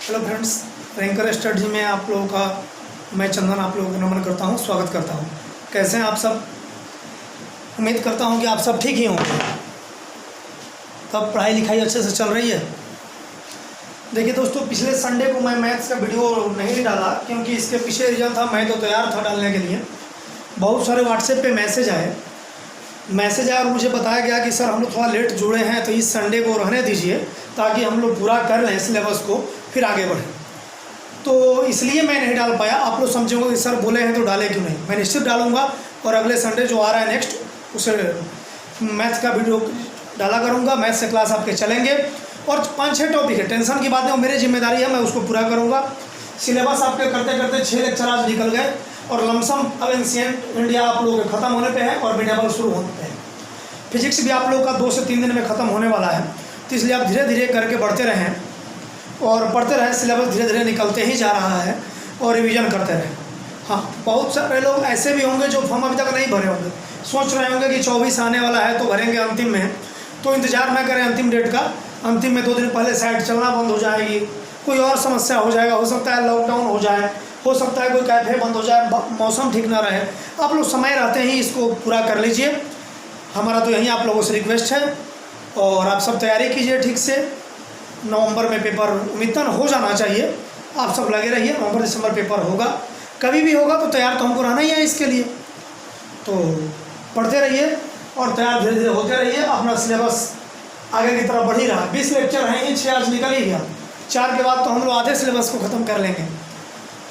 Hello friends, ranker study में आप लोगों का मैं चंदन आप लोगों को नमन करता हूं, स्वागत करता हूं। कैसे हैं आप सब? उम्मीद करता हूं कि आप सब ठीक ही होंगे। तब पढ़ाई लिखाई अच्छे से चल रही है। देखिए दोस्तों, पिछले संडे को मैं मैथ्स का वीडियो नहीं डाला क्योंकि इसके पीछे रीज़न था, मैं तो तैयार था डालने के लिए। बहुत सारे व्हाट्सएप पे मैसेज आए और मुझे बताया गया कि सर हम लोग थोड़ा लेट जुड़े हैं, तो इस संडे को रहने दीजिए ताकि हम लोग पूरा कर लें सिलेबस को, फिर आगे बढ़ें। तो इसलिए मैं नहीं डाल पाया। आप लोग समझोगे कि सर बोले हैं तो डाले क्यों नहीं। मैं निश्चित डालूंगा और अगले संडे जो आ रहा है नेक्स्ट, उसे मैथ्स का वीडियो डाला करूंगा। मैथ्स से क्लास आपके चलेंगे और 5-6 टॉपिक है, टेंशन की बात नहीं, वो मेरी जिम्मेदारी है, मैं उसको पूरा करूँगा। सिलेबस आपके करते करते 6 लेक्चर आज निकल गए और लमसम अब एंशिएंट इंडिया आप लोगों के ख़त्म होने पे है और मिडेवल शुरू होने पे है। फिजिक्स भी आप लोगों का 2 से 3 दिन में ख़त्म होने वाला है, तो इसलिए आप धीरे धीरे करके बढ़ते रहें और पढ़ते रहें। सिलेबस धीरे धीरे निकलते ही जा रहा है और रिवीजन करते रहें। हाँ, बहुत सारे लोग ऐसे भी होंगे जो फॉर्म अभी तक नहीं भरे होंगे, सोच रहे होंगे कि 24 आने वाला है तो भरेंगे अंतिम में। तो इंतज़ार ना करें अंतिम डेट का। अंतिम में 2 दिन पहले साइट चलना बंद हो जाएगी, कोई और समस्या हो जाएगा, हो सकता है लॉकडाउन हो जाए, हो सकता है कोई कैफे बंद हो जाए, मौसम ठीक ना रहे। आप लोग समय रहते ही इसको पूरा कर लीजिए। हमारा तो यही आप लोगों से रिक्वेस्ट है और आप सब तैयारी कीजिए ठीक से। नवंबर में पेपर उम्मीदन हो जाना चाहिए, आप सब लगे रहिए। नवंबर दिसंबर पेपर होगा, कभी भी होगा, तो तैयार तो हमको रहना ही है इसके लिए। तो पढ़ते रहिए और तैयार धीरे धीरे होते रहिए। अपना सिलेबस आगे की तरफ बढ़ ही रहा। 20 लेक्चर हैं ही, 6 आज निकल ही गया। 4 के बाद तो हम लोग आधे सिलेबस को ख़त्म कर लेंगे,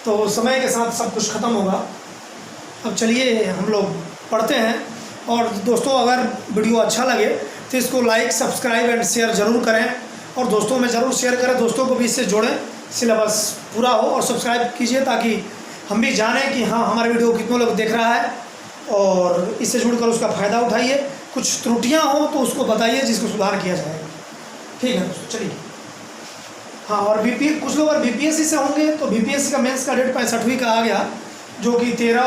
तो समय के साथ सब कुछ ख़त्म होगा। अब चलिए हम लोग पढ़ते हैं। और दोस्तों, अगर वीडियो अच्छा लगे तो इसको लाइक, सब्सक्राइब एंड शेयर ज़रूर करें और दोस्तों में ज़रूर शेयर करें, दोस्तों को भी इससे जोड़ें, सिलेबस पूरा हो। और सब्सक्राइब कीजिए ताकि हम भी जानें कि हाँ, हमारे वीडियो कितने लोग देख रहा है और इससे जुड़कर उसका फ़ायदा उठाइए। कुछ त्रुटियाँ हो तो उसको बताइए, जिसको सुधार किया जाएगा। ठीक है दोस्तों, चलिए। हाँ, और कुछ लोग अगर बीपीएससी से होंगे तो बीपीएससी का मेंस का डेट 65वीं का आ गया, जो कि 13,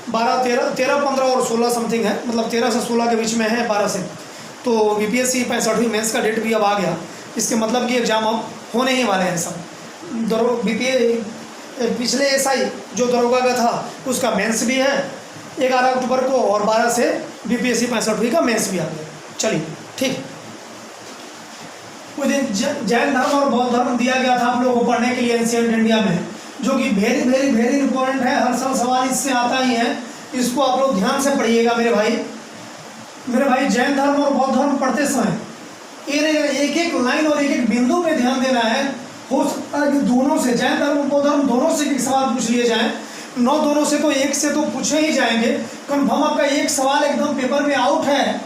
15 और 16 समथिंग है, मतलब 13 से 16 के बीच में है, 12 से। तो बीपीएससी 65वीं मेंस का डेट भी अब आ गया। इसके मतलब कि एग्ज़ाम अब होने ही वाले हैं सब। पिछले एसआई जो दरोगा का था उसका मेंस भी है 11 अक्टूबर को, और 12 से बीपीएससी 65वीं का मेंस भी आ गया। चलिए ठीक। उस दिन जैन धर्म और बौद्ध धर्म दिया गया था आप लोगों को पढ़ने के लिए एंशिएंट इंडिया में, जो कि वेरी वेरी वेरी इंपॉर्टेंट है। हर साल सवाल इससे आता ही है, इसको आप लोग ध्यान से पढ़िएगा मेरे भाई। जैन धर्म और बौद्ध धर्म पढ़ते समय एक एक लाइन और एक एक बिंदु पे ध्यान देना है। हो सकता है कि दोनों से, जैन धर्म और बौद्ध धर्म दोनों से एक सवाल पूछ लिए जाएँ। दोनों से तो एक से तो पूछे ही जाएंगे कन्फर्म। आपका एक सवाल एकदम पेपर में आउट है,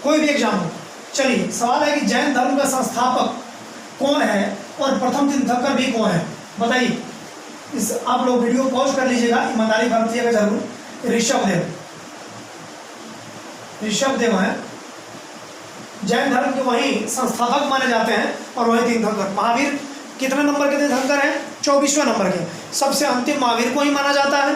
कोई भी एग्जाम हो। चलिए, सवाल है कि जैन धर्म का संस्थापक कौन है और प्रथम तीर्थंकर भी कौन है, बताइए। इस आप लोग वीडियो पॉज कर लीजिएगा, ईमानदारी बरतिएगा जरूर। ऋषभदेव है जैन धर्म के वही संस्थापक माने जाते हैं और वही तीर्थंकर। महावीर कितने नंबर के तीर्थंकर हैं? 24वें नंबर के। सबसे अंतिम महावीर को ही माना जाता है।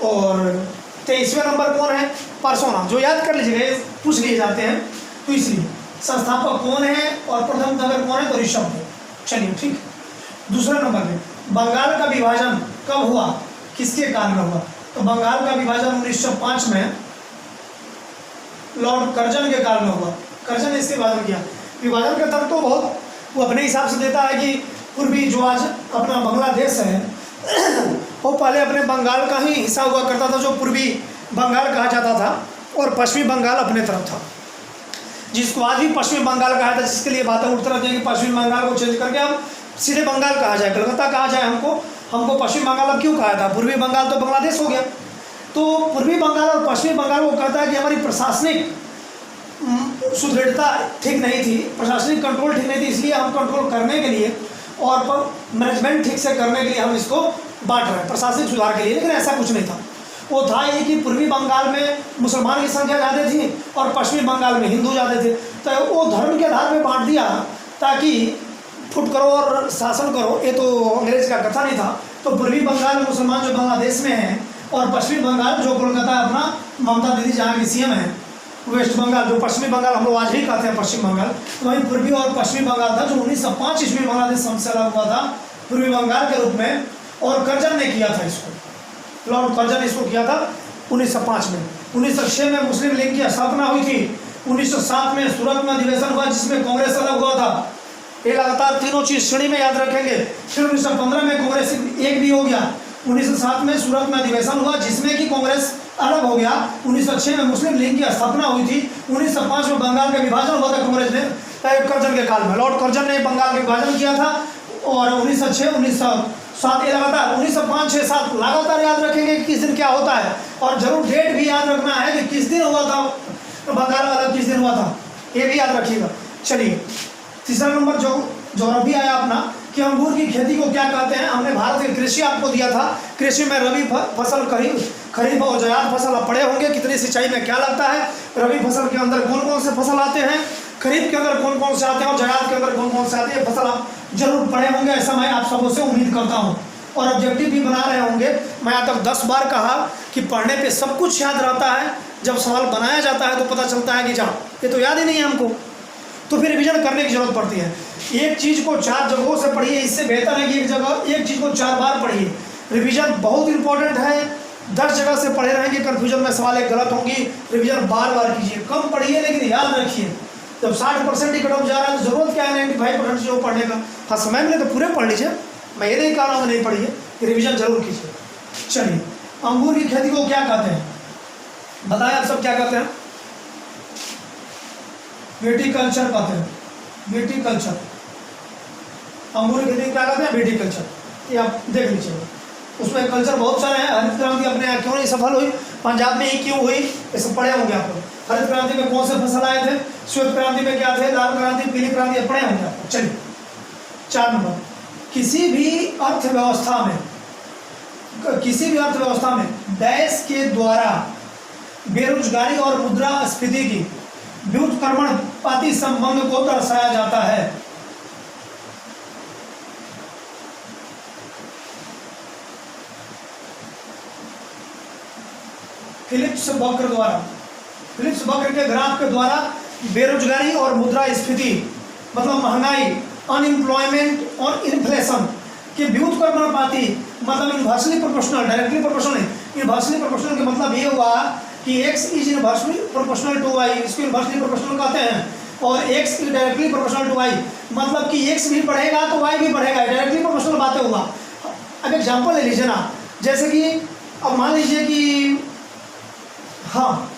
और 23वें नंबर कौन है? परसोना। जो याद कर लीजिएगा, पूछ लिए जाते हैं, तो इसलिए संस्थापक कौन है और प्रथम तीर्थंकर कौन है? तो ऋषभदेव। चलिए ठीक। दूसरे नंबर में बंगाल का विभाजन कब हुआ, किसके कारण हुआ? तो बंगाल का विभाजन 1905 में लॉर्ड कर्जन के कारण हुआ। कर्जन ने इसके विभाजन किया। विभाजन का तर्क तो बहुत वो अपने हिसाब से देता है कि पूर्वी जो आज अपना बांग्लादेश है वो पहले अपने बंगाल का ही हिस्सा हुआ करता था, जो पूर्वी बंगाल कहा जाता था, और पश्चिमी बंगाल अपने तरफ था, जिसको आज भी पश्चिमी बंगाल कहा था। जिसके लिए बातें उठ रहती हैं कि पश्चिमी बंगाल को चेंज करके अब सीधे बंगाल कहा जाए, कलकत्ता कहा जाए। हमको पश्चिमी बंगाल अब क्यों कहा था? पूर्वी बंगाल तो बांग्लादेश हो गया। तो पूर्वी बंगाल और पश्चिमी बंगाल को कहता है कि हमारी प्रशासनिक सुदृढ़ता ठीक नहीं थी, प्रशासनिक कंट्रोल ठीक नहीं थी, इसलिए हम कंट्रोल करने के लिए और मैनेजमेंट ठीक से करने के लिए हम इसको बांट रहे हैं, प्रशासनिक सुधार के लिए। लेकिन ऐसा कुछ नहीं था। वो था ये कि पूर्वी बंगाल में मुसलमान की संख्या ज़्यादा थी और पश्चिमी बंगाल में हिंदू ज़्यादा थे, तो वो धर्म के आधार पर बांट दिया ताकि फुट करो और शासन करो। ये तो अंग्रेज का कथा नहीं था। तो पूर्वी बंगाल मुसलमान जो बांग्लादेश में है, और पश्चिमी बंगाल जो कोलकाता अपना ममता दीदी जहाँ की सीएम है, वेस्ट बंगाल जो पश्चिमी बंगाल हम लोग आज भी कहते हैं पश्चिम बंगाल, तो वहीं पूर्वी और पश्चिमी बंगाल था, जो 1905 ईस्वी में बांग्लादेश हमसे अलग हुआ था पूर्वी बंगाल के रूप में, और कर्जन ने किया था इसको, लॉर्ड कर्जन ने इसको किया था 1905 में। 1906 में मुस्लिम लीग की स्थापना हुई थी। 1907 में सूरत में अधिवेशन हुआ जिसमें कांग्रेस अलग हुआ था। ये लगातार तीनों चीज श्रेणी में याद रखेंगे। फिर 1915 में कांग्रेस एक भी हो गया। 1907 में सूरत में अधिवेशन हुआ जिसमें कि कांग्रेस अलग हो गया। 1906 में मुस्लिम लीग की स्थापना हुई थी। 1905 में बंगाल का विभाजन हुआ था कांग्रेस ने, कर्जन के काल में लॉर्ड कर्जन ने बंगाल का विभाजन किया था। और 1906, 1907 ये लगातार 1905, 6, 7 लगातार याद रखेंगे कि किस दिन क्या होता है, और जरूर डेट भी याद रखना है कि किस दिन हुआ था बंगाल अलग, किस दिन हुआ था, ये भी याद रखिएगा। चलिए तीसरा नंबर जो रबी आया अपना कि अंगूर की खेती को क्या कहते हैं। हमने भारत की कृषि आपको दिया था। कृषि में रबी फसल, खरीफ और जायद फसल आप पढ़े होंगे, कितनी सिंचाई में क्या लगता है, रबी फसल के अंदर कौन कौन से फसल आते हैं, खरीफ के अंदर कौन कौन से आते हैं और जायद के अंदर कौन कौन से आते हैं फसल आप जरूर पढ़े होंगे, ऐसा मैं आप सबों से उम्मीद करता हूँ। और ऑब्जेक्टिव भी बना रहे होंगे। मैं यहाँ तक 10 बार कहा कि पढ़ने पे सब कुछ याद रहता है, जब सवाल बनाया जाता है तो पता चलता है कि जा ये तो याद ही नहीं है हमको, तो फिर रिवीजन करने की जरूरत पड़ती है। एक चीज़ को 4 जगहों से पढ़िए, इससे बेहतर है कि एक चीज़ को 4 बार पढ़िए। रिवीजन बहुत इंपॉर्टेंट है। 10 जगह से पढ़े रहेंगे, कन्फ्यूजन में सवाल एक गलत होंगी। रिवीजन बार बार कीजिए, कम पढ़िए लेकिन याद रखिए। जब 60% ही कट ऑफ जा रहा है तो जरूरत क्या है 95% जो पढ़ने का। हाँ समय मिले तो पूरे पढ़ लीजिए, मैं ये नहीं कह रहा हूँ नहीं पढ़िए, रिवीजन जरूर कीजिए। चलिए अंगूर की खेती को क्या कहते हैं बताएं आप सब, क्या कहते हैं? विटीकल्चर कहते हैं, विटीकल्चर। अंगूर की खेती क्या कहते हैं? विटीकल्चर। ये आप देख लीजिए, उसमें कल्चर बहुत सारे हैं। हरित क्रांति अपने यहाँ क्यों नहीं सफल हुई, पंजाब में ही क्यों हुई, ये सब पढ़े होंगे आप लोग। हरित क्रांति में कौन से फसल आए थे, श्वेत क्रांति में क्या थे, लाल क्रांति, पीली क्रांति, पढ़े होंगे आप। चलिए 4 नंबर, किसी भी अर्थव्यवस्था में डैश के द्वारा बेरोजगारी और मुद्रास्फीति की व्युत्क्रमणपाती संबंध को दर्शाया जाता है। फिलिप्स वक्र के ग्राफ के द्वारा बेरोजगारी और मुद्रास्फीति मतलब महंगाई, अनएम्प्लॉयमेंट और इन्फ्लेशन के व्युत्क्रमणपाती मतलब इनवर्सली प्रोपोर्शनल, डायरेक्टली प्रोपोर्शनल नहीं, इनवर्सली प्रोपोर्शनल के मतलब ये हुआ कि x is inversely proportional to y, इसको इनवर्सली प्रोपोर्शनल कहते हैं। और x is directly proportional to y मतलब कि x भी बढ़ेगा तो y भी बढ़ेगा, डायरेक्टली प्रोपोर्शनल बातें हुआ। अब एग्जांपल ले लीजिए ना, जैसे कि अब मान लीजिए कि हाँ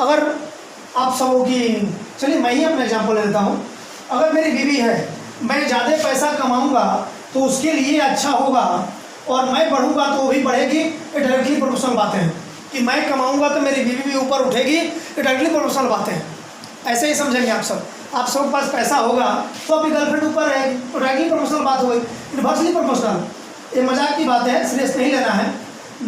अगर आप सबों की, चलिए मैं ही अपना एग्जांपल ले लेता हूँ। अगर मेरी बीवी है, मैं ज़्यादा पैसा कमाऊँगा तो उसके लिए अच्छा होगा, और मैं बढ़ूँगा तो वो भी बढ़ेगी, ये डायरेक्टली प्रोपोर्शनल बातें हैं। कि मैं कमाऊँगा तो मेरी बीवी भी ऊपर उठेगी, ये डायरेक्टली प्रोपोर्शनल बातें हैं। ऐसे ही समझेंगे आप सब। आप सबके पास पैसा होगा तो आपकी गर्लफ्रेंड ऊपर रहेगी, तो डायरेक्टली प्रोपोर्शनल बात हो गई, इनवर्सली प्रोपोर्शनल। ये मजाक की बात है, सीरियस नहीं लेना है।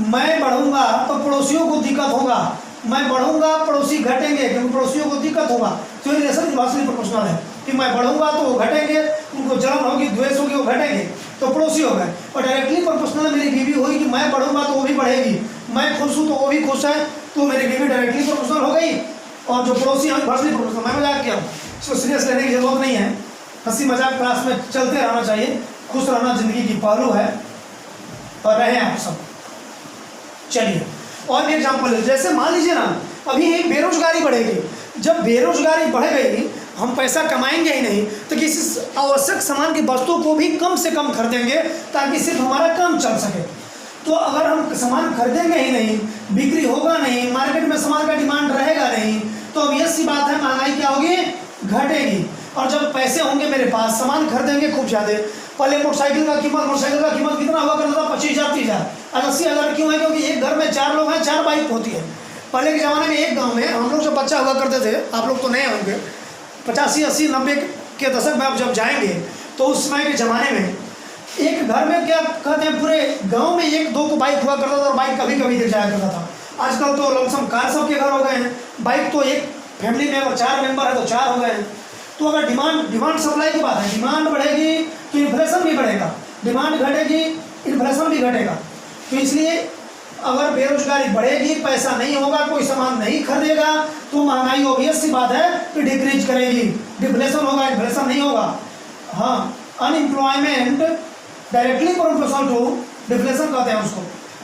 मैं बढ़ूँगा तो पड़ोसियों को दिक्कत होगा, मैं बढ़ूँगा पड़ोसी घटेंगे क्योंकि पड़ोसियों को दिक्कत होगा, तो रिलेशन इनवर्सली प्रोपोर्शनल है। कि मैं बढ़ूंगा तो वो घटेंगे, उनको जलन होगी, द्वेष होगी, वो घटेंगे, तो पड़ोसी हो गए। और डायरेक्टली प्रोपोर्शनल मेरी बीवी होगी कि मैं बढ़ूंगा तो वो भी बढ़ेगी, मैं खुश हूँ तो वो भी खुश है, तो मेरी बीवी डायरेक्टली प्रोपोर्शनल हो गई, और जो पड़ोसी हैं इनवर्सली प्रोपोर्शनल। मैं मजाक किया हूँ, इसको सीरियस लेने की जरूरत नहीं है। हंसी मजाक क्लास में चलते रहना चाहिए, खुश रहना जिंदगी की पहलू है, और रहे आप सब। चलिए और भी एग्जाम्पल है, जैसे मान लीजिए ना अभी बेरोजगारी बढ़ेगी, जब बेरोजगारी बढ़ गई हम पैसा कमाएंगे ही नहीं, तो किसी आवश्यक सामान की वस्तु को भी कम से कम खरीदेंगे ताकि सिर्फ हमारा काम चल सके। तो अगर हम सामान खरीदेंगे ही नहीं, बिक्री होगा नहीं, मार्केट में सामान का डिमांड रहेगा नहीं, तो अब ये सी बात है महंगाई क्या होगी, घटेगी। और जब पैसे होंगे मेरे पास, सामान खरीदेंगे खूब ज़्यादा। पहले मोटरसाइकिल का कीमत कितना हुआ करता था, 25,000 30,000, आज 80,000 क्यों है? क्योंकि एक घर में 4 लोग हैं, 4 बाइक होती है। पहले के ज़माने में एक गांव में हम लोग जब बच्चा हुआ करते थे, आप लोग तो नए होंगे, 85, 80, 90 के दशक में आप जब जाएंगे तो उस समय के ज़माने में एक घर में क्या कहते हैं, पूरे गांव में 1-2 को बाइक हुआ करता था, और बाइक कभी कभी दिख जाया करता था। आजकल तो लमसम कार सबके घर हो गए हैं, बाइक तो एक फैमिली में अगर 4 मेंबर है तो 4 हो गए हैं। तो अगर डिमांड सप्लाई की बात है, डिमांड बढ़ेगी तो इन्फ्लेशन भी बढ़ेगा, डिमांड घटेगी इन्फ्लेशन भी घटेगा। तो इसलिए अगर बेरोजगारी बढ़ेगी, पैसा नहीं होगा, कोई सामान नहीं खरीदेगा, तो महंगाई ऑब्वियस सी बात है कि डिक्रीज करेगी, डिफ्लेशन होगा, इन्फ्लेशन नहीं होगा। हाँ, unemployment directly proportional to deflation कहते हैं उसको।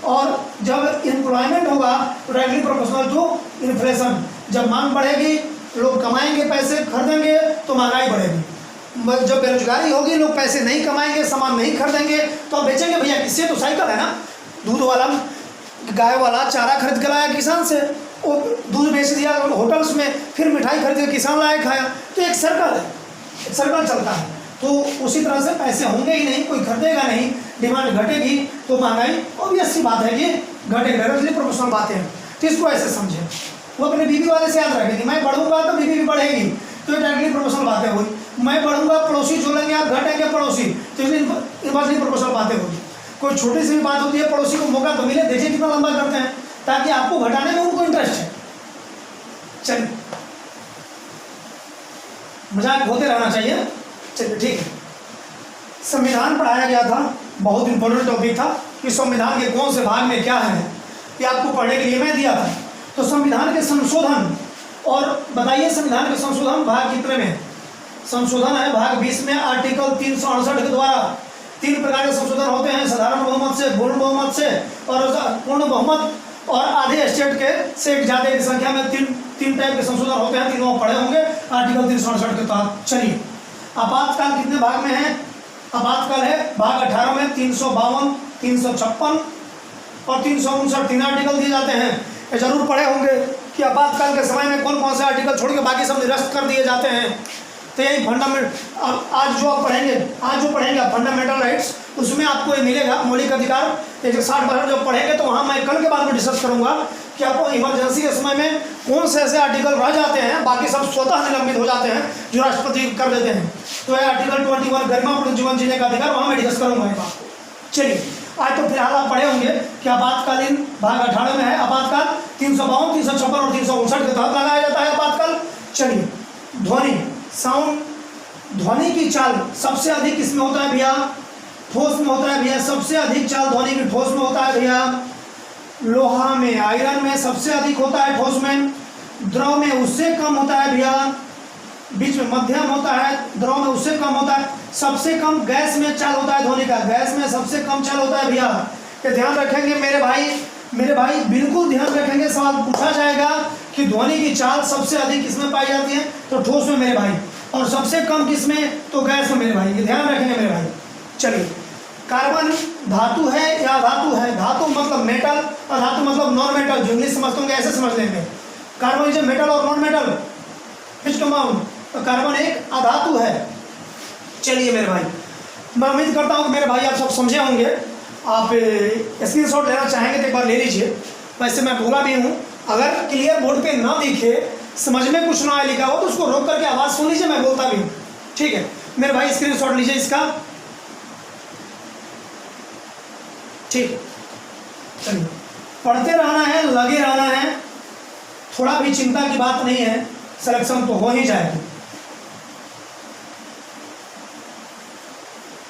और जब एम्प्लॉयमेंट होगा तो डायरेक्टली प्रोपोर्शनल टू इन्फ्लेशन। जब मांग बढ़ेगी, लोग कमाएंगे, पैसे खरीदेंगे तो महंगाई बढ़ेगी। जब बेरोजगारी होगी, लोग पैसे नहीं कमाएंगे, सामान नहीं खरीदेंगे तो अब बेचेंगे भैया किससे? तो साइकिल है ना। दूध वाला, गाय वाला चारा खरीद के लाया किसान से, वो दूध बेच दिया होटल्स में, फिर मिठाई खरीद के किसान लाया खाया। तो एक सर्कल है, एक सर्कल चलता है। तो उसी तरह से पैसे होंगे ही नहीं, कोई खरीदेगा नहीं, डिमांड घटेगी तो महंगाई ऑब्वियस सी बात है कि घटेगी। डायरेक्टली प्रोपोर्शनल बातें हैं, तो इसको ऐसे समझें। वो अपने बीवी वाले से याद रखेगी, मैं बढ़ूंगा तो बीवी भी बढ़ेगी, तो ये डायरेक्टली प्रोपोर्शनल बातें हुई। मैं बढ़ूंगा, पड़ोसी झूलेंगे, आप घटेंगे पड़ोसी, तो इसलिए इनवर्सली प्रोपोर्शनल बातें होगी। कोई छोटी सी भी बात होती है, पड़ोसी को मौका तो मिले, देखिए कितना लंबा करते हैं, ताकि आपको घटाने में उनको इंटरेस्ट है। चलिए, मजाक होते रहना चाहिए। चलिए ठीक है। संविधान पढ़ाया गया था, बहुत इंपॉर्टेंट टॉपिक था कि संविधान के कौन से भाग में क्या है, ये आपको पढ़ने के लिए मैं दिया था। तो संविधान के संशोधन, और बताइए संविधान के संशोधन भाग कितने में? संशोधन है भाग 20 में, आर्टिकल 368 के द्वारा 3 प्रकार के संशोधन होते हैं, साधारण बहुमत से, पूर्ण बहुमत से और पूर्ण बहुमत, और आधे स्टेट के से ज़्यादा की संख्या में तीन टाइप के संशोधन होते हैं। तीनों पढ़े होंगे आर्टिकल 368 के तहत। चलिए, आपातकाल कितने भाग में है? आपातकाल है भाग 18 में, 352, 356 और 359 3 आर्टिकल दिए जाते हैं। ये जरूर पढ़े होंगे कि आपातकाल के समय में कौन कौन से आर्टिकल छोड़ के बाकी सब निरस्त कर दिए जाते हैं। तो यही फंडामेंटल, आज जो पढ़ेंगे आप फंडामेंटल राइट्स, उसमें आपको ये मिलेगा मौलिक अधिकार 160 जब पढ़ेंगे, तो वहाँ मैं कल के बाद में डिस्कस करूँगा कि आपको इमरजेंसी के समय में कौन से ऐसे आर्टिकल रह जाते हैं, बाकी सब स्वतः निलंबित हो जाते हैं, जो राष्ट्रपति कर देते हैं। तो यह आर्टिकल 21 गरिमापूर्ण जीवन जीने का अधिकार, वहाँ मैं डिस्कस करूँगा ये बात। चलिए, आज तो फिलहाल आप पढ़े होंगे कि आपातकालीन भाग 18 में है आपातकाल, 352, 356 और 359 के तहत लगाया जाता है आपातकाल। चलिए, ध्वनि, साउंड, ध्वनि की चाल सबसे अधिक किसमें होता है भैया? ठोस में होता है भैया। सबसे अधिक चाल ध्वनि की ठोस में होता है भैया। लोहा में, आयरन में सबसे अधिक होता है ठोस में। द्रव में उससे कम होता है भैया, बीच में मध्यम होता है, द्रव में उससे कम होता है। सबसे कम गैस में चाल होता है ध्वनि का, गैस में सबसे कम चाल होता है भैया। ये ध्यान रखेंगे मेरे भाई बिल्कुल ध्यान रखेंगे। सवाल पूछा जाएगा कि ध्वनि की चाल सबसे अधिक किसमें पाई जाती है, तो ठोस में मेरे भाई, और सबसे कम किसमें, तो गैस में मेरे भाई। ये ध्यान रखेंगे मेरे भाई। चलिए, कार्बन धातु है या अधातु है? धातु मतलब मेटल और धातु मतलब नॉन मेटल। जो इंग्लिश समझते होंगे ऐसे समझ लेंगे। कार्बन इज मेटल और नॉन मेटल, विच कंपाउंड? तो कार्बन एक अधातु है। चलिए मेरे भाई, मैं उम्मीद करता हूँ कि मेरे भाई आप सब समझे होंगे। आप स्क्रीनशॉट लेना चाहेंगे तो एक बार ले लीजिए। वैसे मैं बोला भी हूँ, अगर क्लियर बोर्ड पे ना दिखे, समझ में कुछ ना लिखा हो, तो उसको रोक करके आवाज़ सुन लीजिए, मैं बोलता भी हूँ। ठीक है मेरे भाई, स्क्रीनशॉट लीजिए इसका। ठीक है, चलिए, पढ़ते रहना है, लगे रहना है, थोड़ा भी चिंता की बात नहीं है, सिलेक्शन तो हो ही जाएगी।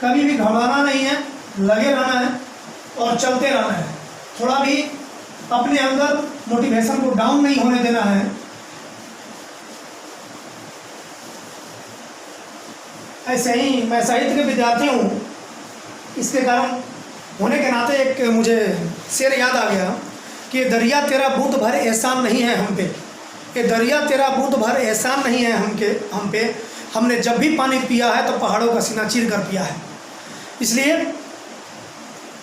कभी भी घबराना नहीं है, लगे रहना है और चलते रहना है। थोड़ा भी अपने अंदर मोटिवेशन को डाउन नहीं होने देना है। ऐसे ही मैं साहित्य के विद्यार्थी हूँ, इसके कारण होने के नाते एक मुझे शेर याद आ गया कि दरिया तेरा बूंद भर एहसान नहीं है हम पे, ये दरिया तेरा बूंद भर एहसान नहीं है हम पे, हमने जब भी पानी पिया है तो पहाड़ों का सीना चीर कर पिया है। इसलिए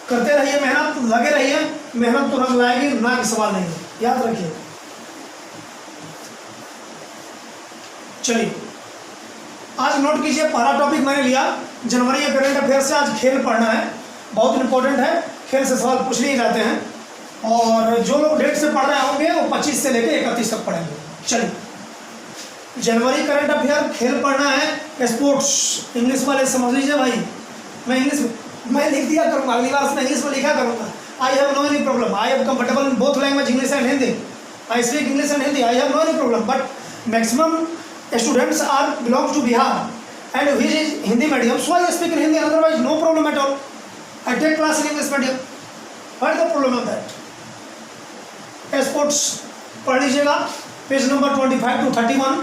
करते रहिए मेहनत, लगे रहिए, मेहनत तो रंग लाएगी, ना कि सवाल नहीं, याद रखिए। चलिए, आज नोट कीजिए, पहला टॉपिक मैंने लिया जनवरी या करंट अफेयर से। आज खेल पढ़ना है, बहुत इंपॉर्टेंट है, खेल से सवाल पूछ लिए जाते हैं। और जो लोग डेट से पढ़ रहे होंगे वो 25 से लेकर 31 तक पढ़ेंगे। चलिए, जनवरी करंट अफेयर, खेल पढ़ना है, स्पोर्ट्स इंग्लिश वाले समझ लीजिए भाई। मैं लिख दिया करूँगा, अगली बार से इंग्लिश में लिखा करूँगा। I have no any problem, I am comfortable in both language, English and Hindi. I speak English and Hindi, I have no any problem. But maximum students are belongs to Bihar and which is Hindi medium, so I speak in Hindi, otherwise no problem at all. I take class in English medium. What is the problem of that? Sports पढ़ लीजिएगा, page number 25 to 31।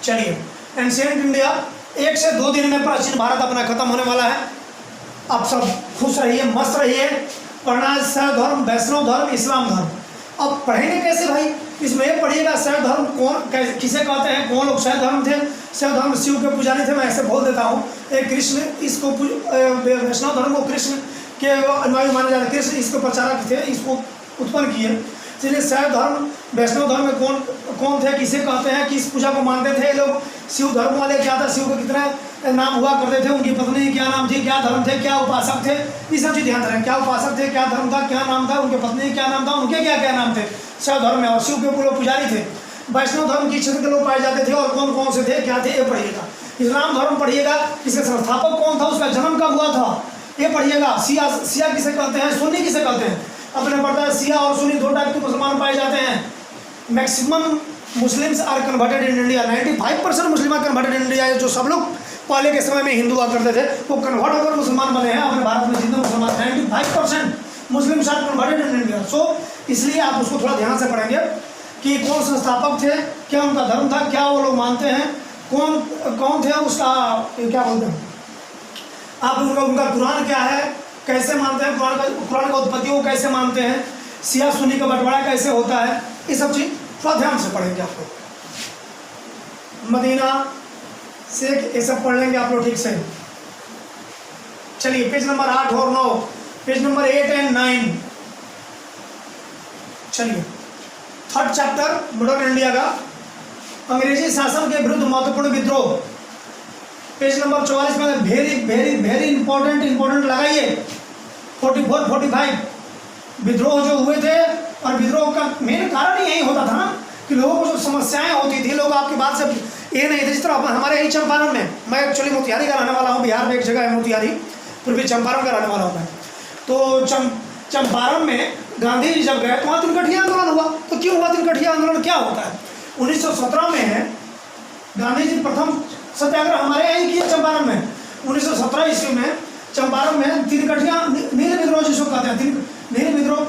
चलिए, ancient India, 1 से 2 दिन में प्राचीन भारत अपना खत्म होने वाला है। आप सब खुश रहिए, मस्त रहिए। पढ़ना है शैव धर्म, वैष्णव धर्म, इस्लाम धर्म। अब पढ़ेंगे कैसे भाई? इसमें ये पढ़िएगा शैव धर्म कौन किसे कहते हैं, कौन लोग शैव धर्म थे। शैव धर्म शिव के पुजारी थे, मैं ऐसे बोल देता हूँ। एक कृष्ण, इसको वैष्णव धर्म को कृष्ण के अनुयायी माने जाते, कृष्ण इसके प्रचारक थे, इसको उत्पन्न किए। इसलिए शैव धर्म वैष्णव धर्म में कौन कौन थे, किसे कहते हैं, किस पूजा को मानते थे ये लोग। शिव धर्म वाले क्या था, शिव के कितने नाम हुआ करते थे, उनकी पत्नी क्या नाम थी, क्या धर्म थे, क्या उपासक थे, ये सब चीज़ ध्यान रखें। क्या उपासक थे, क्या धर्म था, क्या नाम था, उनके पत्नी क्या नाम था, उनके क्या क्या नाम थे। शैव धर्म में और शिव के पूरे पुजारी थे। वैष्णव धर्म की क्षेत्र के लोग पाए जाते थे, और कौन कौन से थे, क्या थे, ये पढ़िएगा। इस्लाम धर्म पढ़िएगा, इसके संस्थापक कौन था, उसका जन्म कब हुआ था, ये पढ़िएगा। शिया किसे कहते हैं, सुन्नी किसे कहते हैं। अपने पढ़ता है शिया और सुन्नी दो टाइप के मुसलमान पाए जाते हैं। Maximum Muslims are converted in India, 95% Muslim are converted in India. जो सब लोग पहले के समय में हिंदू हुआ करते थे वो कन्वर्ट होकर मुसलमान बने हैं अपने भारत में। जितने मुसलमान 95% Muslims are converted in India. So इसलिए आप उसको थोड़ा ध्यान से पढ़ेंगे कि कौन संस्थापक थे, क्या उनका धर्म था, क्या वो लोग मानते हैं, कौन कौन थे, उसका क्या बोलते हैं आप, उनका कुरान क्या है, कैसे मानते हैं, कुरान का उत्पत्ति को कैसे मानते हैं, शिया सुन्नी का बंटवारा कैसे होता है, ये सब चीज़ थोड़ा ध्यान से पढ़ेंगे आप लोग। मदीना से ये सब पढ़ लेंगे आप लोग ठीक से। चलिए पेज नंबर 8 और 9, पेज नंबर 8 और 9। चलिए थर्ड चैप्टर मॉडर्न इंडिया का अंग्रेजी शासन के विरुद्ध महत्वपूर्ण विद्रोह, पेज नंबर 44 में वेरी वेरी वेरी इंपॉर्टेंट लगाइए। 44 45 विद्रोह जो हुए थे, और विद्रोह का मेन कारण यही होता था ना कि लोगों को जो समस्याएं होती थी, लोग आपकी बात से ये नहीं थे। जिस तरह हमारे यही चंपारण में, मैं एक्चुअली मोतिहारी का रहने वाला हूँ, बिहार में एक जगह है मोतिहारी, पूर्वी चंपारण का रहने वाला हूँ मैं। तो चंपारण में गांधी जी जब गए तो वहाँ तिनकठिया आंदोलन हुआ। तो क्यों हुआ तिनकठिया आंदोलन, क्या होता है? 1917 में गांधी जी प्रथम सत्याग्रह हमारे यहाँ किए चंपारण में। 1917 ईस्वी में चंपारण में तिनकठिया नील विद्रोह जिसको कहते हैं, नील विद्रोह,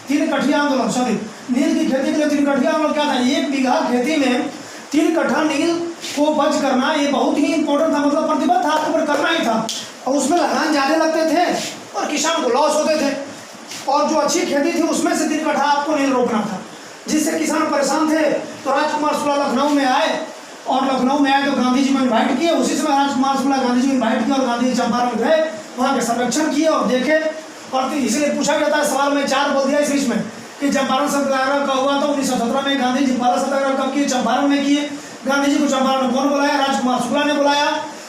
तिनकठिया आंदोलन, सॉरी नील की खेती के लिए तिनकठिया आंदोलन क्या था? 1 बीघा खेती में 3 कट्ठा नील को बच करना, ये बहुत ही इंपॉर्टेंट था। मतलब प्रतिबद्ध था, आपके ऊपर करना ही था। और उसमें लगान ज़्यादा लगते थे और किसान को लॉस होते थे। और जो अच्छी खेती थी उसमें से 3 कट्ठा आपको नील रोपना था, जिससे किसान परेशान थे। तो राजकुमार शुक्ला लखनऊ में आए, और लखनऊ में आए तो गांधी जी को इन्वाइट किए। उसी समय राजकुमार शुक्ला गांधी जी को इन्वाइट किया और गांधी जी चंपारण गए, वहाँ के सर्वेक्षण किए और देखे। और इसलिए पूछा गया था सवाल में 4 बोल दिया इस बीच में कि चंपारण सत्याग्रह कब हुआ। तो 1917 में गांधी जी पहला सत्याग्रह कब किए? चंपारण में किए। गांधी जी को चंपारण में कौन बुलाया? राजकुमार शुक्ला ने बुलाया।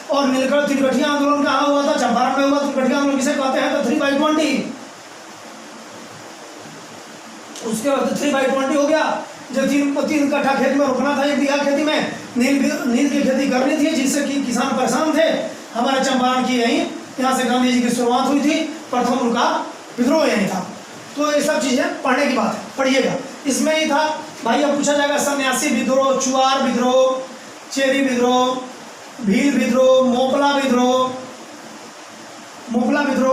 और नीलकंठ तिनकठिया आंदोलन कहाँ हुआ था? चंपारण में हुआ। तिनकठिया आंदोलन किसे कहते हैं? तो 3/20। उसके बाद 3/20 हो गया। जब 3 कट्ठा खेत में रोकना था, 1 बीघा खेती में नील की खेती करनी थी, जिससे कि किसान परेशान थे। हमारे चंपारण की यहाँ से गांधी जी की शुरुआत हुई थी। प्रथम उनका विद्रोह यही था। तो ये सब चीज़ें पढ़ने की बात है, पढ़िएगा। इसमें ही था भाई। अब पूछा जाएगा सन्यासी विद्रोह, चुआर विद्रोह, चेरी विद्रोह, भील विद्रोह, मोपला विद्रोह,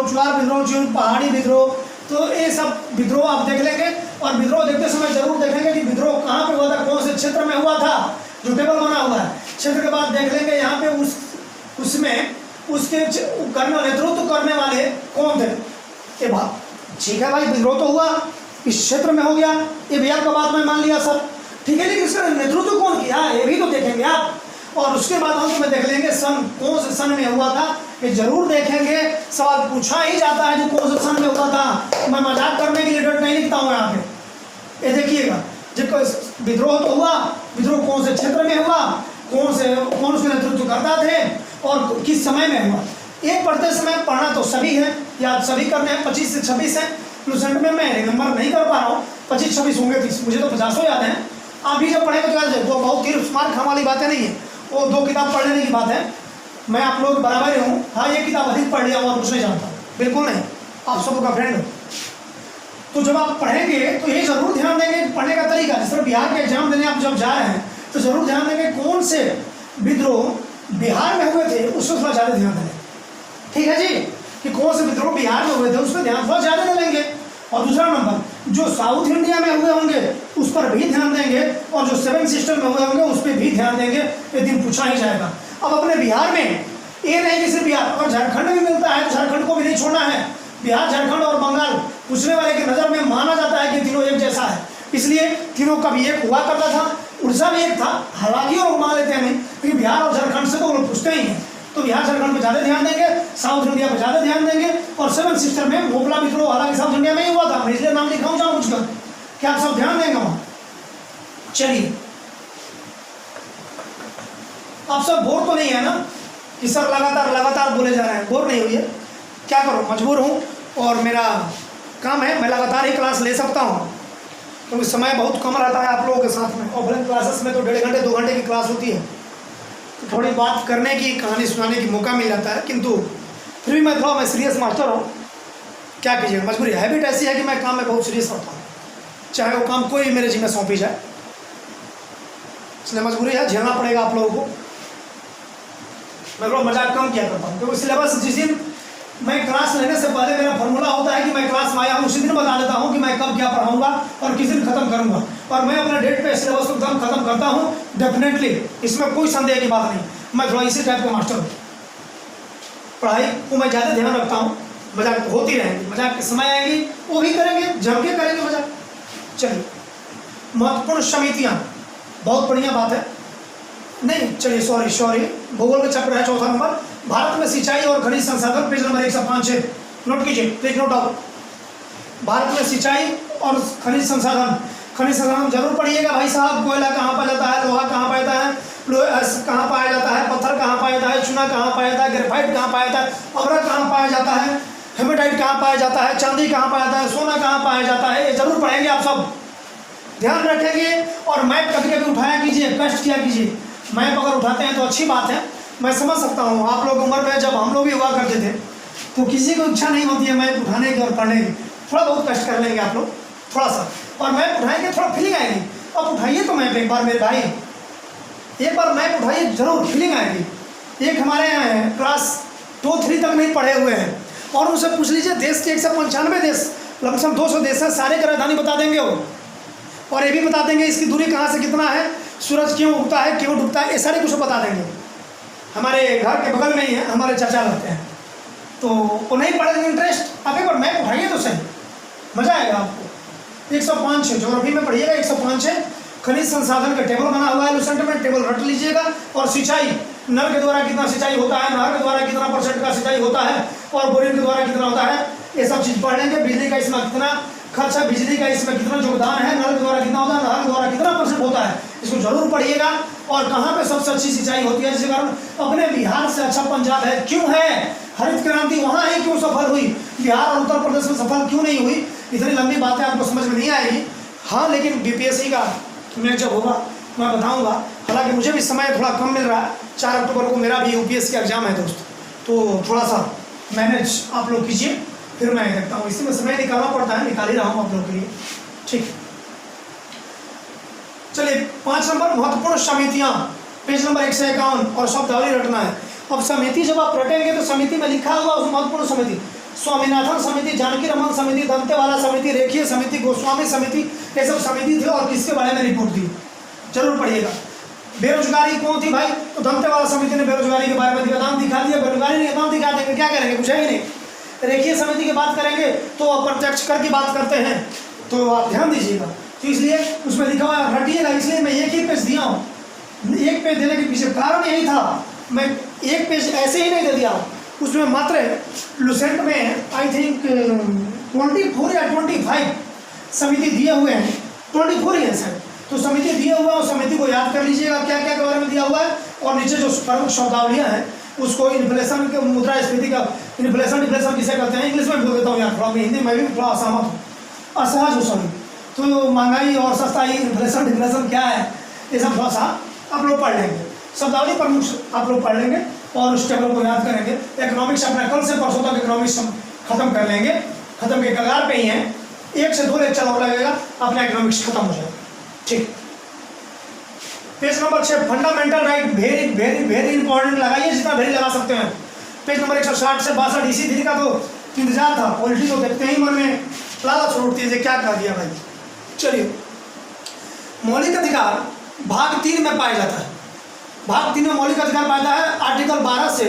चुआर विद्रोह, पहाड़ी विद्रोह। तो ये सब विद्रोह आप देख लेंगे। और विद्रोह देखते समय जरूर देखेंगे कि विद्रोह कहाँ पे हुआ था, कौन से क्षेत्र में हुआ था, जो टेबल बना हुआ है। क्षेत्र के बाद देख लेंगे यहाँ पे उसमें उसके नेतृत्व करने वाले कौन थे। ये बात ठीक है भाई, विद्रोह तो हुआ, इस क्षेत्र में हो गया, ये भी आपका बात मैं मान लिया सर, ठीक है। लेकिन इसका नेतृत्व कौन किया, ये भी तो देखेंगे आप। और उसके बाद हम में देख लेंगे सन, कौन से सन में हुआ था, ये जरूर देखेंगे। सवाल पूछा ही जाता है कि कौन से सन में हुआ था। मैं मजाक करने के लिए डर नहीं लिखता हूँ यहाँ पे। ये देखिएगा, जब विद्रोह तो हुआ, विद्रोह कौन से क्षेत्र में हुआ, कौन उसके नेतृत्व करता थे, और किस समय में हुआ। एक पढ़ते समय पढ़ना तो सभी है, याद सभी करने हैं। 25 से 26 है। लुसेंट में मैं रिमेंबर नहीं कर पा रहा हूँ, 25-26 होंगे, मुझे तो 50 याद हैं। आप भी जब पढ़ेंगे तो याद है, वो बहुत तीर स्मार्ट खाने वाली बातें नहीं है, वो 2 किताब पढ़ लेने की बात है। मैं आप लोग बराबर ही हूँ। हाँ, ये किताब अधिक पढ़ लिया और कुछ नहीं जानता, बिल्कुल नहीं, आप सबका फ्रेंड हो। तो जब आप पढ़ेंगे तो ये जरूर ध्यान देंगे पढ़ने का तरीका। जिस तरह बिहार के एग्जाम देने आप जब जा रहे हैं तो जरूर ध्यान देंगे कौन से विद्रोह बिहार में हुए थे, उसमें थोड़ा ज़्यादा ध्यान देंगे, ठीक है जी। कि कौन से विद्रोह बिहार में हुए थे उसमें ध्यान थोड़ा ज़्यादा दे लेंगे। और दूसरा नंबर, जो साउथ इंडिया में हुए होंगे उस पर भी ध्यान देंगे, और जो 7 सिस्टर में हुए होंगे उस पर भी ध्यान देंगे। एक दिन पूछा ही जाएगा। अब अपने बिहार में ये नहीं कि सिर्फ बिहार, अगर झारखंड में मिलता है तो झारखंड को भी नहीं छोड़ना है। बिहार, झारखंड और बंगाल पूछने वाले की नज़र में माना जाता है कि तीनों एक जैसा है, इसलिए तीनों का भी एक हुआ करता था। उड़ीसा भी एक था, हालांकि वो मान लेते हैं नहीं, क्योंकि बिहार और झारखंड से तो लोग पूछते ही हैं, तो बिहार झारखंड पर ज़्यादा ध्यान देंगे, साउथ इंडिया पर ज़्यादा ध्यान देंगे। और सेवन सिस्टर में मोपला विद्रोह हालांकि साउथ इंडिया में ही हुआ था, मैं इसलिए नाम लिखा हूँ जानबूझकर, क्या आप सब ध्यान देंगे वहाँ। चलिए, आप सब बोर तो नहीं है ना कि सर लगातार बोले जा रहे हैं, बोर नहीं हुई है? क्या करूँ, मजबूर हूँ और मेरा काम है, मैं लगातार ही क्लास ले सकता हूँ क्योंकि समय बहुत कम रहता है आप लोगों के साथ में। ऑफलाइन क्लासेस में तो 1.5 घंटे 2 घंटे की क्लास होती है, तो थोड़ी बात करने की, कहानी सुनाने की मौका मिल जाता है, किंतु फिर भी मैं सीरियस मास्टर हूँ, क्या कीजिएगा, मजबूरी। हैबिट ऐसी है कि मैं काम में बहुत सीरियस रहता हूँ, चाहे वो काम कोई भी मेरे जिम्मे सौंपी जाए, इसलिए मजबूरी है, झेलना पड़ेगा आप लोगों को। मैं थोड़ा मजाक कम किया करता हूँ क्योंकि सिलेबस जिस दिन मैं क्लास लेने से पहले मेरा फॉर्मूला होता है कि मैं क्लास में आया हूँ उसी दिन बता देता हूँ कि मैं कब क्या पढ़ाऊंगा और किस दिन खत्म करूंगा, और मैं अपने डेट पे सिलेबस को एकदम खत्म करता हूँ डेफिनेटली, इसमें कोई संदेह की बात नहीं। मैं थोड़ा इसी टाइप का मास्टर हूँ, पढ़ाई को मैं ज़्यादा ध्यान रखता हूँ, मजाक होती रहेंगी, मजाक के समय आएंगी वो भी करेंगे, जम के करेंगे मजाक। चलिए, महत्वपूर्ण समितियाँ, बहुत बढ़िया बात है, नहीं चलिए सॉरी, भूगोल का चैप्टर है 4था नंबर, भारत में सिंचाई और खनिज संसाधन, पेज नंबर 105 है, नोट कीजिए, प्लीज नोट आउट। भारत में सिंचाई और खनिज संसाधन जरूर पढ़िएगा भाई साहब। कोयला कहाँ पाया जाता है, लोहा कहाँ पाया जाता है, कहाँ पाया जाता है, पत्थर कहाँ पाया जाता है, चूना कहाँ पाया जाता है, ग्रेफाइट कहाँ पाया जाता है, अवरक कहाँ पाया जाता है, हेमेटाइट कहाँ पाया जाता है, चांदी कहाँ पाया जाता है, सोना कहाँ पाया जाता है, ये जरूर पढ़ेंगे आप सब, ध्यान रखेंगे। और मैप कभी कभी उठाया कीजिए, कष्ट किया कीजिए, मैप अगर उठाते हैं तो अच्छी बात है, मैं समझ सकता हूँ। आप लोग उम्र में जब हम लोग भी हुआ करते थे तो किसी को इच्छा नहीं होती है मैप उठाने की और पढ़ने की, थोड़ा बहुत कष्ट कर लेंगे आप लोग थोड़ा सा, और मैप उठाएंगे थोड़ा फीलिंग आएगी। अब उठाइए तो मैप एक बार मेरे भाई, एक बार मैप उठाइए, जरूर फीलिंग आएगी। एक हमारे यहाँ है क्लास 2-3 तक नहीं पढ़े हुए हैं, और उनसे पूछ लीजिए देश के 195 देश, लमसम 200 देश है, सारे की राजधानी बता देंगे वो, और ये भी बता देंगे इसकी दूरी कहाँ से कितना है, सूरज क्यों उगता है क्यों डूबता है, ये सारे कुछ बता देंगे। हमारे घर के बगल में ही है, हमारे चाचा रहते हैं, तो वो नहीं पढ़ेंगे इंटरेस्ट, आप एक बार मैप उठाइए तो सही, मज़ा आएगा आपको। 105 है, ज्योग्राफी में पढ़िएगा, 105 है, खनिज संसाधन का टेबल बना हुआ है, लुसेंट में टेबल रट लीजिएगा। और सिंचाई, नल के द्वारा कितना सिंचाई होता है, नहर के द्वारा कितना % का सिंचाई होता है, और बोरिंग के द्वारा कितना होता है, ये सब चीज़ पढ़ लेंगे। बिजली का इसमें कितना खर्चा, बिजली का इसमें कितना योगदान है, नल के द्वारा कितना होता है, नहर के द्वारा कितना % होता है, इसको जरूर पढ़िएगा। और कहाँ पे सबसे अच्छी सिंचाई होती है, जिसके कारण अपने बिहार से अच्छा पंजाब है, क्यों है, हरित क्रांति वहाँ ही क्यों सफल हुई, बिहार और उत्तर प्रदेश में सफल क्यों नहीं हुई। इतनी लंबी बातें आपको समझ में नहीं आएगी, हाँ, लेकिन बीपीएससी का मैं जब होगा मैं बताऊंगा। हालांकि मुझे भी समय थोड़ा कम मिल रहा है, 4 अक्टूबर को मेरा भी यूपीएससी का एग्जाम है दोस्त, तो थोड़ा सा मैनेज आप लोग कीजिए, फिर मैं देखता हूँ, इसी में समय निकालना पड़ता है, निकाल ही रहा हूँ आप लोग के लिए, ठीक। चलिए 5 नंबर, महत्वपूर्ण समितियाँ, पेज नंबर 151, और शब्दावली रटना है। अब समिति जब आप रटेंगे तो समिति में लिखा हुआ उस महत्वपूर्ण समिति, स्वामीनाथन समिति, जानकी रमन समिति, दंतेवाला समिति, रेखीय समिति, गोस्वामी समिति, ये सब समिति थे और किसके बारे में रिपोर्ट दी, जरूर पढ़िएगा। बेरोजगारी कौन थी भाई, तो दंतेवाला समिति ने बेरोजगारी के बारे में दाम दिखा दिया, बेरोजगारी नहीं दाम दिखा देंगे, क्या करेंगे, कुछ है ही नहीं। रेखीय समिति की बात करेंगे तो अप्रत्यक्ष कर की बात करते हैं, तो आप ध्यान दीजिएगा, तो इसलिए उसमें लिखा हुआ रटिएगा, इसलिए मैं एक ही पेज दिया हूँ। एक पेज देने के पीछे कारण यही था, मैं एक पेज ऐसे ही नहीं दे दिया, उसमें मात्र लुसेंट में आई थिंक 24 या 25 समिति दिए हुए हैं, 24 ही है सर, तो समिति दिए हुआ है, उस समिति को याद कर लीजिएगा क्या क्या के बारे में दिया हुआ है, और नीचे जो प्रमुख शब्दावलियाँ हैं उसको इन्फ्लेशन के, मुद्रास्फीति का इन्फ्लेशन डिफ्लेशन किसे कहते हैं, इंग्लिश में बोल देता हूँ यार, थोड़ा हिंदी में भी थोड़ा असहमत हूँ, असहज हूँ सॉरी। तो महंगाई और सस्ताई, इन्फ्लेशन डिफ्लेशन क्या है, ये सब थोड़ा सा आप लोग पढ़ लेंगे, शब्दावली प्रमुख आप लोग पढ़ लेंगे और उस टेबल को याद करेंगे। इकोनॉमिक्स अपना कल से परसों तक इकोनॉमिक्स खत्म कर लेंगे, खत्म के कगार पे ही हैं, 1 से 2 लेक्चर और लगेगा, अपना इकोनॉमिक्स खत्म हो जाएगा, ठीक। Page number 6, fundamental right, very very very important, लगाइए जितना वेरी लगा सकते हैं। पेज नंबर 160 से 62, इसी दिन का तो इंतजार था, पॉलिटी को देखते ही मन में लालच उठती है, क्या कर दिया भाई। चलिए, मौलिक अधिकार भाग 3 में पाया जाता है, भाग 3 में मौलिक अधिकार पाया जाता है, आर्टिकल 12 से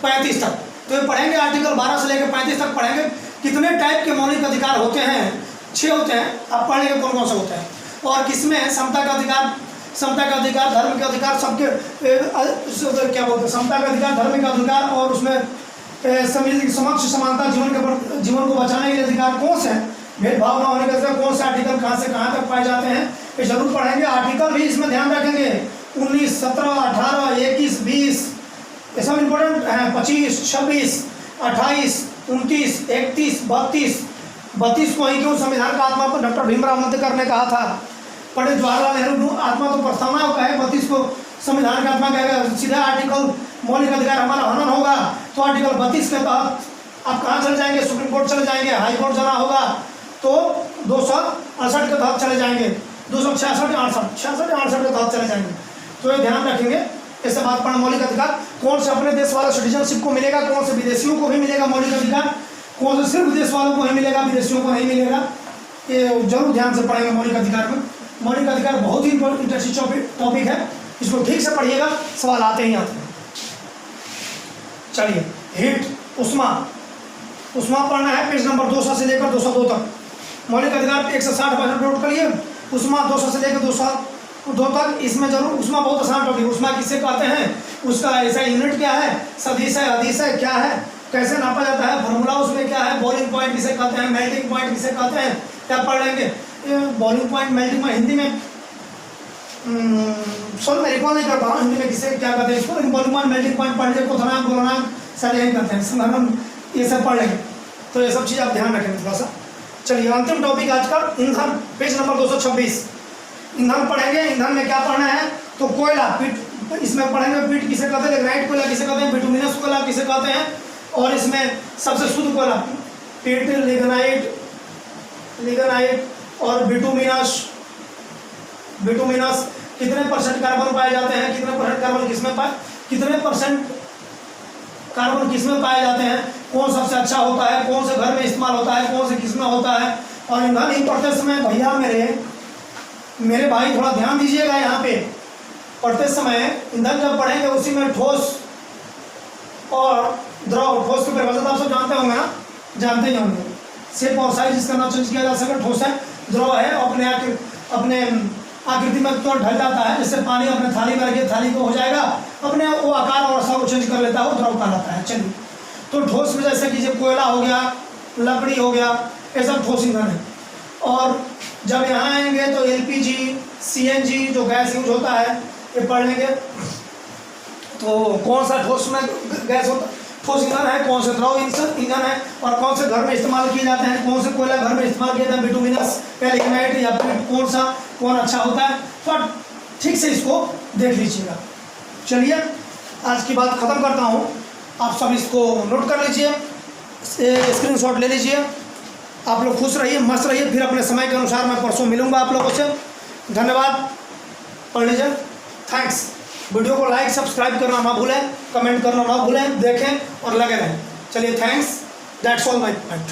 35 तक। तो ये पढ़ेंगे आर्टिकल 12 से लेकर 35 तक पढ़ेंगे। कितने टाइप के मौलिक अधिकार होते हैं? 6 होते हैं। आप पढ़ लेंगे कौन कौन से होते हैं। और किसमें समता का अधिकार, धर्म के अधिकार, सबके क्या बोलते हैं, समता का अधिकार, धर्म का अधिकार, और उसमें समक्ष समानता, जीवन को बचाने के अधिकार कौन से हैं, भेदभाव न होने के अधिकार कौन से आर्टिकल कहाँ से कहाँ तक पाए जाते हैं, ये जरूर पढ़ेंगे। आर्टिकल भी इसमें ध्यान रखेंगे। 19, 17, 18, 21, 20 ये सब इम्पोर्टेंट हैं। 25, 26, 28, 29, 31, 32 को ही क्यों संविधान का आत्मा डॉक्टर भीमराव अम्बेडकर ने कहा था। पंडित जवाहरलाल नेहरू आत्मा तो प्रस्तावना का है, 32 को संविधान का आत्मा कहेगा। सीधा आर्टिकल मौलिक अधिकार हमारा हनन होगा तो आर्टिकल 32 के तहत आप कहाँ चले जाएंगे? सुप्रीम कोर्ट चले जाएंगे। हाई कोर्ट जाना होगा तो 268 के तहत चले जाएंगे, 266 या 68 के तहत चले जाएंगे। तो ये ध्यान रखेंगे। ऐसे बात पर मौलिक अधिकार कौन से अपने देश वाला सिटीजनशिप को मिलेगा, कौन से विदेशियों को भी मिलेगा मौलिक अधिकार, कौन से सिर्फ देश वालों को ही मिलेगा, विदेशियों को नहीं मिलेगा, ये जरूर ध्यान से पढ़ेंगे मौलिक अधिकार में। मौलिक अधिकार बहुत ही इंटरेस्टिंग टॉपिक है, इसको ठीक से पढ़िएगा, सवाल आते ही आते हैं। चलिए, हीट उष्मा पढ़ना है, पेज नंबर 200 से लेकर 202 तक। मौलिक अधिकार 160% नोट करिए। उष्मा 200 से लेकर 202 तक, इसमें जरूर उष्मा बहुत आसान टॉपिक। उष्मा किससे कहते हैं, उसका ऐसा यूनिट क्या है, सदिश है, अदिश है, क्या है, कैसे नापा जाता है, फॉर्मूला उसमें क्या है, बॉइलिंग पॉइंट किसे कहते हैं, मेल्टिंग पॉइंट किसे कहते हैं, क्या पढ़ लेंगे। Boiling point, melting point Hindi में सॉरी मैं रिकॉल नहीं कर पा रहा हूँ हिंदी में किसे क्या कहते हैं इसको, लेकिन बॉइलिंग पॉइंट, मेल्टिंग पॉइंट पढ़ लीजिए, क्वथनांक, गोलनांक सारे यही करते हैं, संघनन ये सब पढ़ लेंगे। तो ये सब चीज़ आप ध्यान रखेंगे थोड़ा सा। चलिए, अंतिम टॉपिक आज का ईंधन, पेज नंबर 226। ईंधन पढ़ेंगे। ईंधन में क्या पढ़ना है, तो कोयला, पीट इसमें पढ़ेंगे। पीट किसे कहते हैं, लिग्नाइट कोयला किसे कहते हैं, बिटुमिनस कोयला किसे कहते हैं, और इसमें सबसे शुद्ध कोयला पीट, लिग्नाइट और बिटुमिनस कितने % कार्बन पाए जाते हैं, कितने % कार्बन किसमें पाए जाते हैं, कौन सबसे अच्छा होता है, कौन से घर में इस्तेमाल होता है, कौन से किसमें होता है। और ईंधन ही पढ़ते समय भैया मेरे भाई थोड़ा ध्यान दीजिएगा। यहाँ पे पढ़ते समय ईंधन जब पढ़ेंगे उसी में ठोस और द्रव, ठोस की परिभाषा आप सब जानते होंगे ना, जानते ही होंगे। शेप और साइज इसका नाम चेंज किया जा सके, ठोस है, द्रव है, अपने आकृति में तो ढल जाता है, जैसे पानी अपने थाली में रखिए, थाली को हो जाएगा, अपने वो आकार और अवस्था को चेंज कर लेता है, वो द्रव कहलाता है। चलिए, तो ठोस में जैसे कीजिए कोयला हो गया, लकड़ी हो गया, ये सब ठोस ईंधन है। और जब यहाँ आएंगे तो LPG, CNG जो गैस यूज होता है ये पढ़ लेंगे। तो कौन सा ठोस में गैस होता, ठोस ईंधन है, कौन से द्रव ईंधन है, और कौन से घर में इस्तेमाल किए जाते हैं, कौन से कोयला घर में इस्तेमाल किया जाता है, बिटुमिनस या लिग्नाइट या फिर कौन अच्छा होता है। तो ठीक से इसको देख लीजिएगा। चलिए, आज की बात ख़त्म करता हूँ। आप सब इसको नोट कर लीजिए, स्क्रीनशॉट ले लीजिए। आप लोग खुश रहिए, मस्त रहिए। फिर अपने समय के अनुसार मैं परसों मिलूँगा आप लोगों से। धन्यवाद। पढ़ लीजिए। थैंक्स। वीडियो को लाइक सब्सक्राइब करना ना भूलें, कमेंट करना ना भूलें, देखें और लगे रहें। चलिए, thanks. That's all my point.